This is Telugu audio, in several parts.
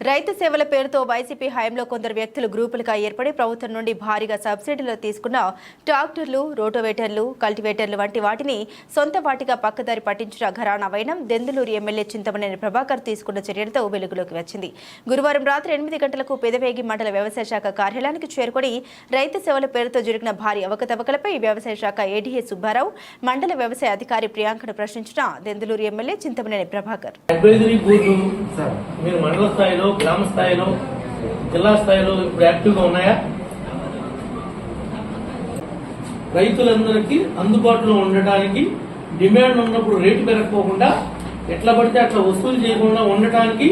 రైతు సేవల పేరుతో వైసీపీ హయాంలో కొందరు వ్యక్తులు గ్రూపులుగా ఏర్పడి ప్రభుత్వం నుండి భారీగా సబ్సిడీలు తీసుకున్న ట్రాక్టర్లు, రోటోవేటర్లు, కల్టివేటర్లు వంటి వాటిని సొంత వాటిగా పక్కదారి పట్టించిన ఘరానా వైనం దెందులూరు ఎమ్మెల్యే చింతమనేని ప్రభాకర్ తీసుకున్న చర్యలతో వెలుగులోకి వచ్చింది. గురువారం రాత్రి 8 గంటలకు పెదవేగి మండల వ్యవసాయ శాఖ కార్యాలయానికి చేరుకొని రైతు సేవల పేరుతో జరిగిన భారీ అవకతవకలపై వ్యవసాయ శాఖ ఏడీఏ సుబ్బారావు, మండల వ్యవసాయ అధికారి ప్రియాంకను ప్రశ్నించిన దెందులూరు ఎమ్మెల్యే చింతమనేని ప్రభాకర్ గ్రామ స్థాయిలో, జిల్లా స్థాయిలో ఇప్పుడు యాక్టివ్గా ఉన్నాయా? రైతులందరికీ అందుబాటులో ఉండటానికి, డిమాండ్ ఉన్నప్పుడు రేటు పెరగకోకుండా ఎట్లా పడితే అట్లా వసూలు చేయకుండా ఉండటానికి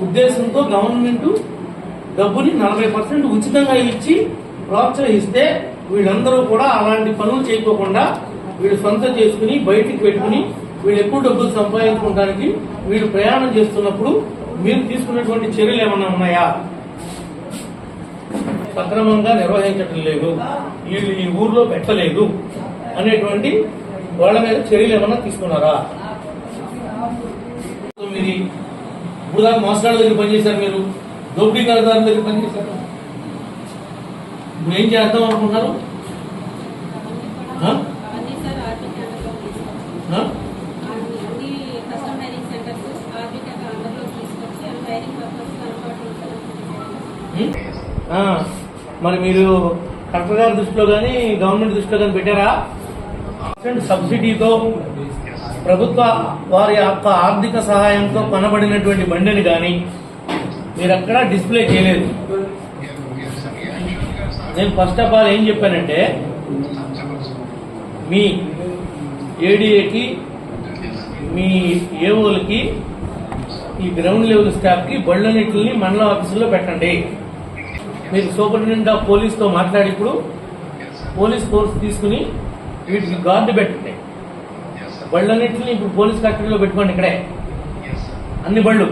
ఉద్దేశంతో గవర్నమెంట్ డబ్బుని 40% ఉచితంగా ఇచ్చి ప్రోత్సహిస్తే వీళ్ళందరూ కూడా అలాంటి పనులు చేయకోకుండా వీళ్ళు సొంతం చేసుకుని బయటికి పెట్టుకుని వీళ్ళు ఎక్కువ డబ్బులు సంపాదించుకోవడానికి వీళ్ళు ప్రయాణం చేస్తున్నప్పుడు మీరు తీసుకున్నటువంటి చర్యలు ఏమన్నా ఉన్నాయా? సక్రమంగా నిర్వహించడం లేదు, వీళ్ళు ఈ ఊర్లో పెట్టలేదు అనేటువంటి వాళ్ళ మీద చర్యలు ఏమన్నా తీసుకున్నారా? మీరు ఇప్పుడు దాకా మోసగాళ్ళ దగ్గర పనిచేశారు, మీరు దోపిడీదారుల దగ్గర పనిచేశారు, ఇప్పుడు ఏం చేద్దాం అనుకున్నారు? మరి మీరు కలెక్టర్ గారి దృష్టిలో కానీ గవర్నమెంట్ దృష్టిలో కానీ పెట్టారా? సబ్సిడీతో ప్రభుత్వ వారి యొక్క ఆర్థిక సహాయంతో కొనబడినటువంటి బండిని కానీ మీరు అక్కడ డిస్ప్లే చేయలేదు. నేను ఫస్ట్ ఆఫ్ ఆల్ ఏం చెప్పానంటే, మీ ఏడీఏకి, మీ ఏఓలకి, ఈ గ్రౌండ్ లెవెల్ స్టాఫ్కి బళ్ళన్నింటిని మండల ఆఫీసుల్లో పెట్టండి. మీరు సూపరింటెండెంట్ ఆఫ్ పోలీస్తో మాట్లాడి ఇప్పుడు పోలీస్ ఫోర్స్ తీసుకుని వీటికి గార్డు పెట్టండి. బళ్ళన్నింటిని ఇప్పుడు పోలీస్ కస్టడీలో పెట్టుకోండి. ఇక్కడే అన్ని బళ్ళు